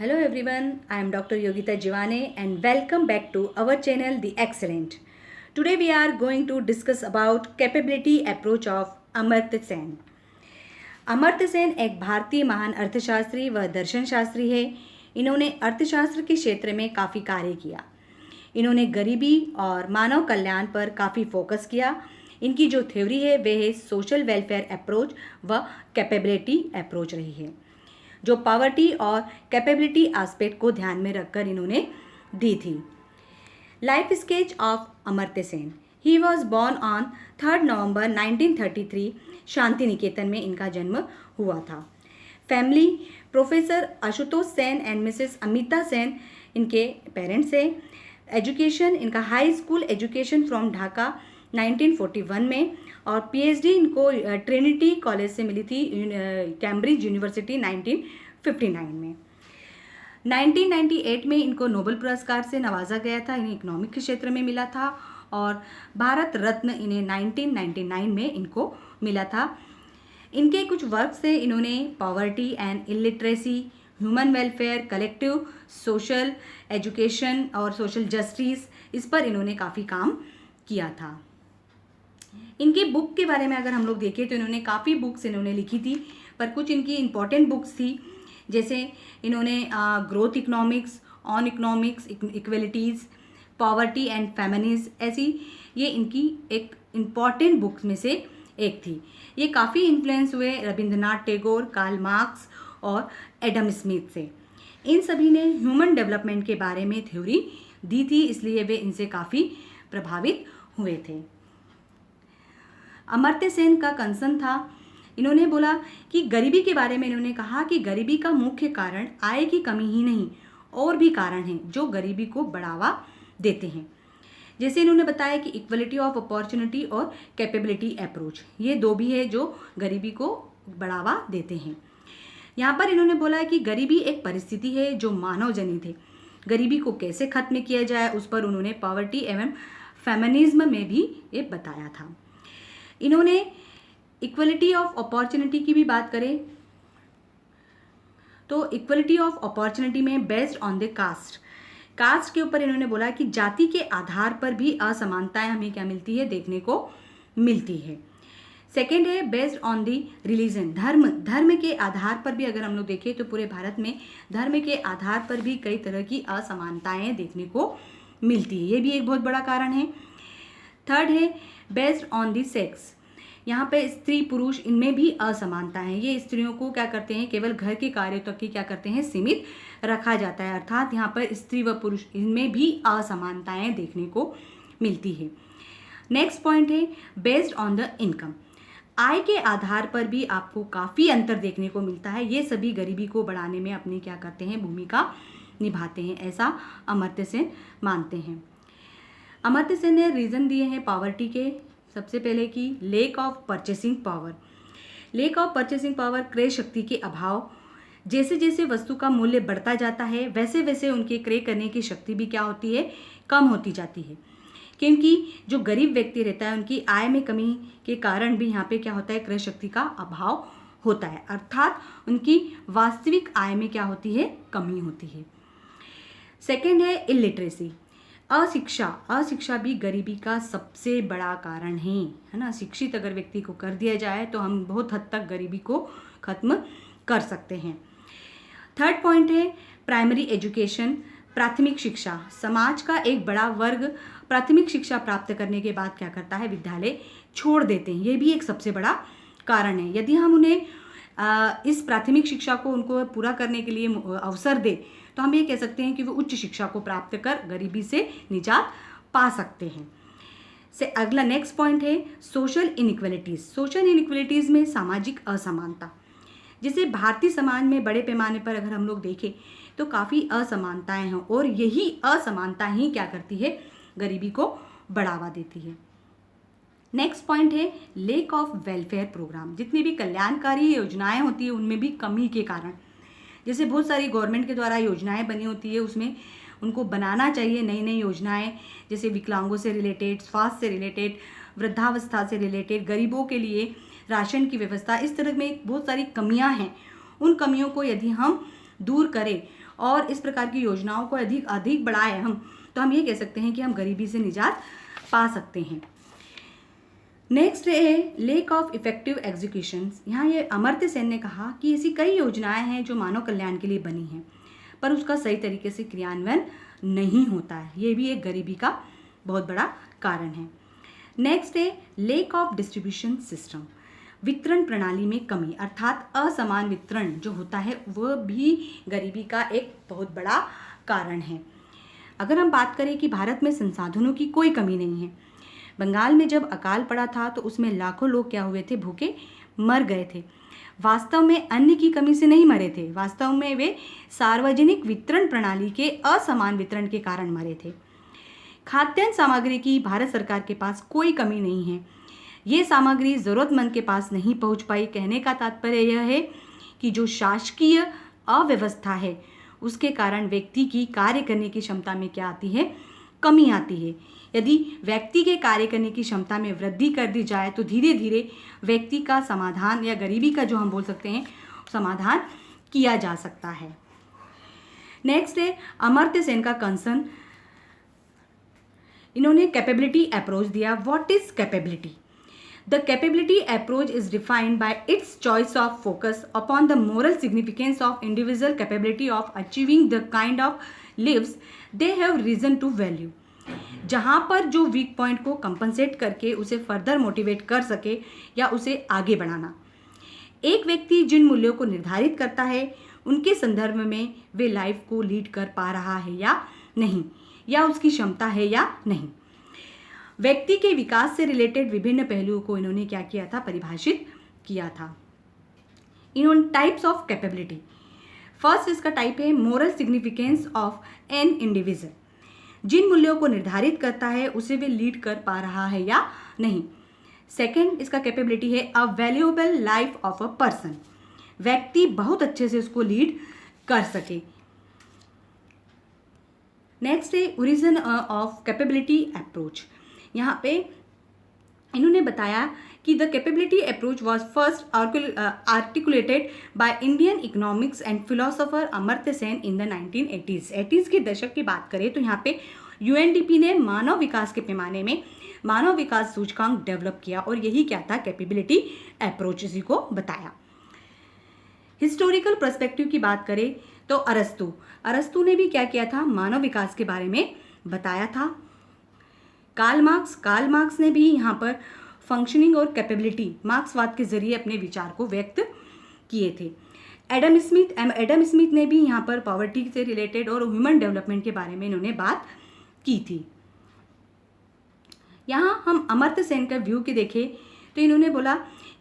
Hello everyone, I am Dr. Yogita Jivane and welcome back to our channel The Excellent. Today we are going to discuss about capability approach of Amartya Sen. Amartya Sen एक भारतीय महान अर्थशास्त्री व दर्शनशास्त्री है। इन्होंने अर्थशास्त्र के क्षेत्र में काफ़ी कार्य किया। इन्होंने गरीबी और मानव कल्याण पर काफ़ी फोकस किया। इनकी जो थ्योरी है वह है सोशल वेलफेयर अप्रोच व कैपेबिलिटी अप्रोच रही है, जो पॉवर्टी और कैपेबिलिटी एस्पेक्ट को ध्यान में रखकर इन्होंने दी थी। Life sketch of Amartya Sen. He was born on 3 नवंबर 1933। शांति निकेतन में इनका जन्म हुआ था। Family, professor Ashutosh Sen and Mrs Amita Sen इनके पेरेंट्स हैं। एजुकेशन, इनका high school education from Dhaka 1941 में और पीएचडी इनको ट्रिनिटी कॉलेज से मिली थी, कैम्ब्रिज यूनिवर्सिटी 1959 में। 1998 में इनको नोबेल पुरस्कार से नवाजा गया था। इन्हें इकोनॉमिक के क्षेत्र में मिला था और भारत रत्न इन्हें 1999 में इनको मिला था। इनके कुछ वर्क से इन्होंने poverty and illiteracy, human welfare, collective social education और सोशल जस्टिस, इस पर इन्होंने काफ़ी काम किया था। इनकी बुक के बारे में अगर हम लोग देखें तो इन्होंने काफ़ी बुक्स इन्होंने लिखी थी, पर कुछ इनकी इम्पॉर्टेंट बुक्स थी, जैसे इन्होंने growth economics, on economics, equalities, poverty and feminism, ऐसी ये इनकी एक इम्पॉर्टेंट बुक्स में से एक थी। ये काफ़ी इन्फ्लुएंस हुए रविंद्रनाथ टैगोर, कार्ल मार्क्स और एडम स्मिथ से। इन सभी ने ह्यूमन डेवलपमेंट के बारे में थ्योरी दी थी, इसलिए वे इनसे काफ़ी प्रभावित हुए थे। अमर्त्य सेन का कंसर्न था, इन्होंने बोला कि गरीबी के बारे में इन्होंने कहा कि गरीबी का मुख्य कारण आय की कमी ही नहीं, और भी कारण हैं जो गरीबी को बढ़ावा देते हैं। जैसे इन्होंने बताया कि इक्वलिटी ऑफ अपॉर्चुनिटी और कैपेबिलिटी अप्रोच, ये दो भी है जो गरीबी को बढ़ावा देते हैं। यहाँ पर इन्होंने बोला कि गरीबी एक परिस्थिति है जो मानव जनित है। गरीबी को कैसे खत्म किया जाए उस पर उन्होंने पॉवर्टी एवं फेमिनिज्म में भी ये बताया था। इन्होंने इक्वलिटी ऑफ अपॉर्चुनिटी की भी बात करें तो इक्वलिटी ऑफ अपॉर्चुनिटी में बेस्ड ऑन द कास्ट के ऊपर इन्होंने बोला कि जाति के आधार पर भी असमानताएं हमें क्या मिलती है, देखने को मिलती है। सेकेंड है बेस्ड ऑन दी रिलीजन, धर्म के आधार पर भी अगर हम लोग देखें तो पूरे भारत में धर्म के आधार पर भी कई तरह की असमानताएं देखने को मिलती है, ये भी एक बहुत बड़ा कारण है। थर्ड है बेस्ड ऑन दी सेक्स, यहाँ पे स्त्री पुरुष इनमें भी असमानता है। ये स्त्रियों को क्या करते हैं, केवल घर के कार्यों तक ही क्या करते हैं, सीमित रखा जाता है, अर्थात यहाँ पर स्त्री व पुरुष इनमें भी असमानताएं देखने को मिलती है। नेक्स्ट पॉइंट है बेस्ड ऑन द इनकम, आय के आधार पर भी आपको काफ़ी अंतर देखने को मिलता है। ये सभी गरीबी को बढ़ाने में अपनी क्या करते हैं, भूमिका निभाते हैं, ऐसा अमर्त्य सेन मानते हैं। अमर्त्य सेन ने रीज़न दिए हैं पॉवर्टी के, सबसे पहले कि lake of purchasing power. Lake of purchasing power, क्रय शक्ति के अभाव। जैसे जैसे वस्तु का मूल्य बढ़ता जाता है वैसे वैसे उनके क्रय करने की शक्ति भी क्या होती है, कम होती जाती है, क्योंकि जो गरीब व्यक्ति रहता है उनकी आय में कमी के कारण भी यहाँ पे क्या होता है, क्रय शक्ति का अभाव होता है, अर्थात उनकी वास्तविक आय में क्या होती है, कमी होती है। सेकेंड है इलिटरेसी, अशिक्षा भी गरीबी का सबसे बड़ा कारण है ना। शिक्षित अगर व्यक्ति को कर दिया जाए तो हम बहुत हद तक गरीबी को खत्म कर सकते हैं। थर्ड पॉइंट है प्राइमरी एजुकेशन, प्राथमिक शिक्षा। समाज का एक बड़ा वर्ग प्राथमिक शिक्षा प्राप्त करने के बाद क्या करता है, विद्यालय छोड़ देते हैं, ये भी एक सबसे बड़ा कारण है। यदि हम उन्हें इस प्राथमिक शिक्षा को उनको पूरा करने के लिए अवसर दें तो हम ये कह सकते हैं कि वो उच्च शिक्षा को प्राप्त कर गरीबी से निजात पा सकते हैं। से अगला नेक्स्ट पॉइंट है सोशल इनइक्वलिटीज़। सोशल इनइक्वलिटीज़ में सामाजिक असमानता, जैसे भारतीय समाज में बड़े पैमाने पर अगर हम लोग देखें तो काफ़ी असमानताएं हैं और यही असमानता ही क्या करती है, गरीबी को बढ़ावा देती है। नेक्स्ट पॉइंट है लेक ऑफ वेलफेयर प्रोग्राम। जितनी भी कल्याणकारी योजनाएं होती है उनमें भी कमी के कारण, जैसे बहुत सारी गवर्नमेंट के द्वारा योजनाएं बनी होती है, उसमें उनको बनाना चाहिए नई नई योजनाएं, जैसे विकलांगों से रिलेटेड, स्वास्थ्य से रिलेटेड, वृद्धावस्था से रिलेटेड, गरीबों के लिए राशन की व्यवस्था, इस तरह में बहुत सारी कमियां हैं। उन कमियों को यदि हम दूर करें और इस प्रकार की योजनाओं को अधिक अधिक बढ़ाएं हम, तो हम ये कह सकते हैं कि हम गरीबी से निजात पा सकते हैं। नेक्स्ट है लेक ऑफ इफेक्टिव एग्जीक्यूशन। यहाँ ये अमर्त्य सेन ने कहा कि ऐसी कई योजनाएं हैं जो मानव कल्याण के लिए बनी हैं, पर उसका सही तरीके से क्रियान्वयन नहीं होता है। ये भी एक गरीबी का बहुत बड़ा कारण है। नेक्स्ट है लेक ऑफ डिस्ट्रीब्यूशन सिस्टम। वितरण प्रणाली में कमी, अर्थात असमान वितरण जो होता है वह भी गरीबी का एक बहुत बड़ा कारण है। अगर हम बात करें कि भारत में संसाधनों की कोई कमी नहीं है। बंगाल में जब अकाल पड़ा था तो उसमें लाखों लोग क्या हुए थे, भूखे मर गए थे। वास्तव में अन्न की कमी से नहीं मरे थे, वास्तव में वे सार्वजनिक वितरण प्रणाली के असमान वितरण के कारण मरे थे। खाद्यान्न सामग्री की भारत सरकार के पास कोई कमी नहीं है। ये सामग्री ज़रूरतमंद के पास नहीं पहुंच पाई। कहने का तात्पर्य यह है कि जो शासकीय अव्यवस्था है उसके कारण व्यक्ति की कार्य करने की क्षमता में क्या आती है, कमी आती है। यदि व्यक्ति के कार्य करने की क्षमता में वृद्धि कर दी जाए तो धीरे धीरे व्यक्ति का समाधान या गरीबी का जो हम बोल सकते हैं समाधान किया जा सकता है। नेक्स्ट है अमर्त्य सेन का कंसर्न। इन्होंने कैपेबिलिटी अप्रोच दिया। What is capability? The capability approach is defined by its choice of focus upon the moral significance of individual capability of achieving the kind of lives they have reason to value. जहाँ पर जो weak point को compensate करके उसे further motivate कर सके या उसे आगे बढ़ाना। एक व्यक्ति जिन मूल्यों को निर्धारित करता है उनके संदर्भ में वे लाइफ को लीड कर पा रहा है या नहीं, या उसकी क्षमता है या नहीं। व्यक्ति के विकास से रिलेटेड विभिन्न पहलुओं को इन्होंने क्या किया था, परिभाषित किया था। इन्होंने टाइप्स ऑफ कैपेबिलिटी। फर्स्ट इसका टाइप है moral significance of an individual. जिन मूल्यों को निर्धारित करता है उसे वे लीड कर पा रहा है या नहीं। सेकंड इसका कैपेबिलिटी है अ valuable life of a person. व्यक्ति बहुत अच्छे से उसको लीड कर सके। नेक्स्ट है ओरिजिन ऑफ कैपेबिलिटी अप्रोच। यहाँ पे इन्होंने बताया कि the capability approach was first articulated by Indian economics and philosopher Amartya Sen in the 1980s। 80s के दशक की बात करें तो यहाँ पे यूएनडीपी ने मानव विकास के पैमाने में मानव विकास सूचकांक डेवलप किया और यही क्या था, कैपेबिलिटी अप्रोच, इसी को बताया। हिस्टोरिकल पर्सपेक्टिव की बात करें तो अरस्तु ने भी क्या किया था, मानव विकास के बारे में बताया था। कार्ल मार्क्स ने भी यहाँ पर फंक्शनिंग और कैपेबिलिटी मार्क्सवाद के जरिए अपने विचार को व्यक्त किए थे। एडम स्मिथ ने भी यहाँ पर पॉवर्टी से रिलेटेड और ह्यूमन डेवलपमेंट के बारे में इन्होंने बात की थी। यहाँ हम अमर्त्य सेन का व्यू के देखें तो इन्होंने बोला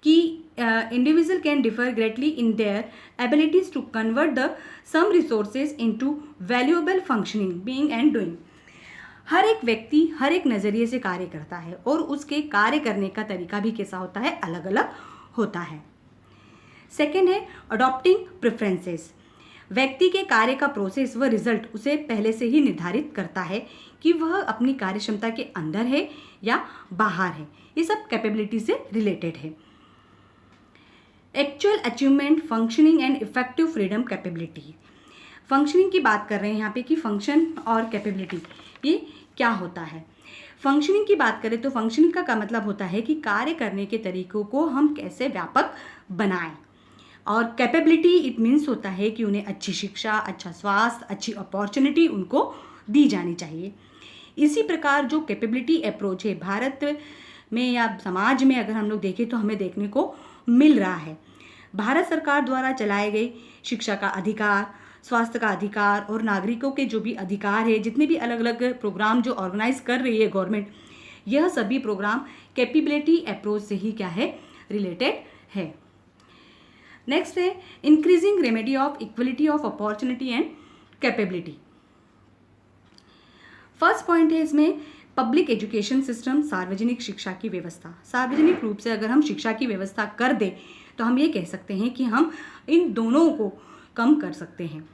कि individual can differ greatly in their abilities to convert the some resources into valuable functioning being and doing. हर एक व्यक्ति हर एक नज़रिए से कार्य करता है और उसके कार्य करने का तरीका भी कैसा होता है, अलग अलग होता है। सेकेंड है अडॉप्टिंग प्रेफरेंसेस। व्यक्ति के कार्य का प्रोसेस व रिजल्ट उसे पहले से ही निर्धारित करता है कि वह अपनी कार्य क्षमता के अंदर है या बाहर है। ये सब कैपेबिलिटी से रिलेटेड है। Actual achievement, functioning and effective freedom capability. Functioning की बात कर रहे हैं यहाँ पे कि फंक्शन और कैपेबिलिटी ये क्या होता है। फंक्शनिंग की बात करें तो फंक्शनिंग का मतलब होता है कि कार्य करने के तरीकों को हम कैसे व्यापक बनाएं। और कैपेबिलिटी इट मीन्स होता है कि उन्हें अच्छी शिक्षा, अच्छा स्वास्थ्य, अच्छी अपॉर्चुनिटी उनको दी जानी चाहिए। इसी प्रकार जो कैपेबिलिटी अप्रोच है भारत में या समाज में अगर हम लोग देखें तो हमें देखने को मिल रहा है। भारत सरकार द्वारा चलाए गए शिक्षा का अधिकार, स्वास्थ्य का अधिकार और नागरिकों के जो भी अधिकार है, जितने भी अलग अलग प्रोग्राम जो ऑर्गेनाइज कर रही है गवर्नमेंट, यह सभी प्रोग्राम कैपेबिलिटी अप्रोच से ही क्या है, रिलेटेड है। नेक्स्ट है increasing remedy of equality of opportunity and capability. First point है इसमें पब्लिक एजुकेशन सिस्टम, सार्वजनिक शिक्षा की व्यवस्था। सार्वजनिक रूप से अगर हम शिक्षा की व्यवस्था कर दें तो हम ये कह सकते हैं कि हम इन दोनों को कम कर सकते हैं।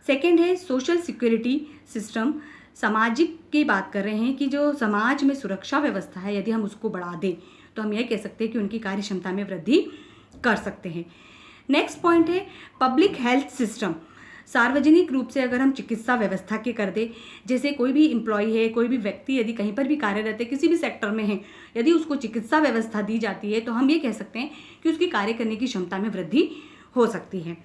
सेकेंड है सोशल सिक्योरिटी सिस्टम। सामाजिक की बात कर रहे हैं कि जो समाज में सुरक्षा व्यवस्था है यदि हम उसको बढ़ा दें तो हम ये कह सकते हैं कि उनकी कार्य क्षमता में वृद्धि कर सकते हैं। नेक्स्ट पॉइंट है पब्लिक हेल्थ सिस्टम। सार्वजनिक रूप से अगर हम चिकित्सा व्यवस्था के कर दे, जैसे कोई भी एम्प्लॉय है, कोई भी व्यक्ति यदि कहीं पर भी कार्यरत है, किसी भी सेक्टर में है, यदि उसको चिकित्सा व्यवस्था दी जाती है तो हम ये कह सकते हैं कि उसकी कार्य करने की क्षमता में वृद्धि हो सकती है।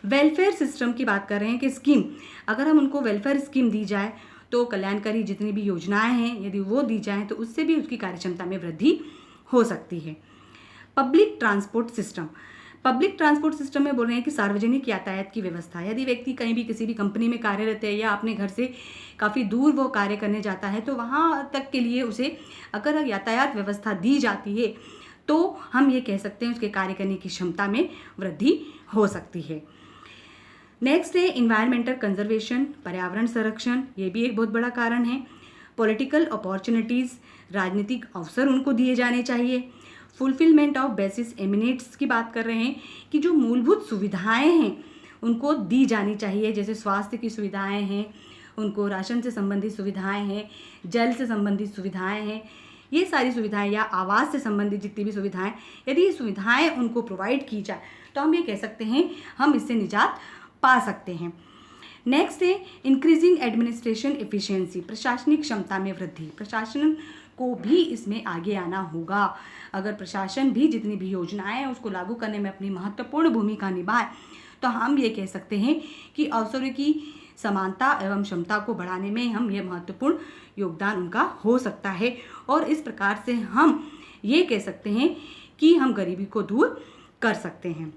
वेलफेयर सिस्टम की बात कर रहे हैं कि स्कीम, अगर हम उनको वेलफेयर स्कीम दी जाए तो कल्याणकारी जितनी भी योजनाएं हैं यदि वो दी जाएं तो उससे भी उसकी कार्यक्षमता में वृद्धि हो सकती है। Public transport system, public transport system में बोल रहे हैं कि सार्वजनिक यातायात की व्यवस्था, यदि व्यक्ति कहीं भी किसी भी कंपनी में कार्यरत है या अपने घर से काफ़ी दूर वो कार्य करने जाता है तो वहाँ तक के लिए उसे अगर यातायात व्यवस्था दी जाती है तो हम ये कह सकते हैं उसके कार्य करने की क्षमता में वृद्धि हो सकती है। नेक्स्ट है इन्वायरमेंटल कंजर्वेशन, पर्यावरण संरक्षण, ये भी एक बहुत बड़ा कारण है। पॉलिटिकल अपॉर्चुनिटीज़, राजनीतिक अवसर उनको दिए जाने चाहिए। फुलफिलमेंट ऑफ बेसिस एमिनेट्स की बात कर रहे हैं कि जो मूलभूत सुविधाएं हैं उनको दी जानी चाहिए, जैसे स्वास्थ्य की सुविधाएं हैं, उनको राशन से संबंधित सुविधाएं हैं, जल से संबंधित सुविधाएं हैं, ये सारी सुविधाएं या आवास से संबंधित जितनी भी सुविधाएं, यदि ये सुविधाएं उनको प्रोवाइड की जाए तो हम ये कह सकते हैं हम इससे निजात पा सकते हैं। नेक्स्ट है इंक्रीजिंग एडमिनिस्ट्रेशन एफिशिएंसी, प्रशासनिक क्षमता में वृद्धि, प्रशासन को भी इसमें आगे आना होगा। अगर प्रशासन भी जितनी भी योजनाएं हैं उसको लागू करने में अपनी महत्वपूर्ण भूमिका निभाए तो हम ये कह सकते हैं कि अवसरों की समानता एवं क्षमता को बढ़ाने में हम ये महत्वपूर्ण योगदान उनका हो सकता है और इस प्रकार से हम ये कह सकते हैं कि हम गरीबी को दूर कर सकते हैं।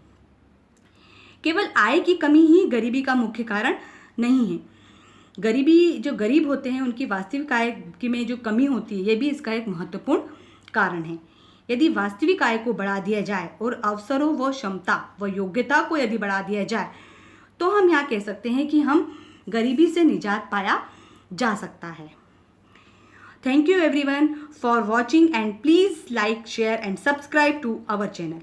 केवल आय की कमी ही गरीबी का मुख्य कारण नहीं है। गरीबी, जो गरीब होते हैं उनकी वास्तविक आय में जो कमी होती है ये भी इसका एक महत्वपूर्ण कारण है। यदि वास्तविक आय को बढ़ा दिया जाए और अवसरों व क्षमता व योग्यता को यदि बढ़ा दिया जाए तो हम यहाँ कह सकते हैं कि हम गरीबी से निजात पाया जा सकता है। Thank you everyone for watching and please like, share and subscribe to our channel.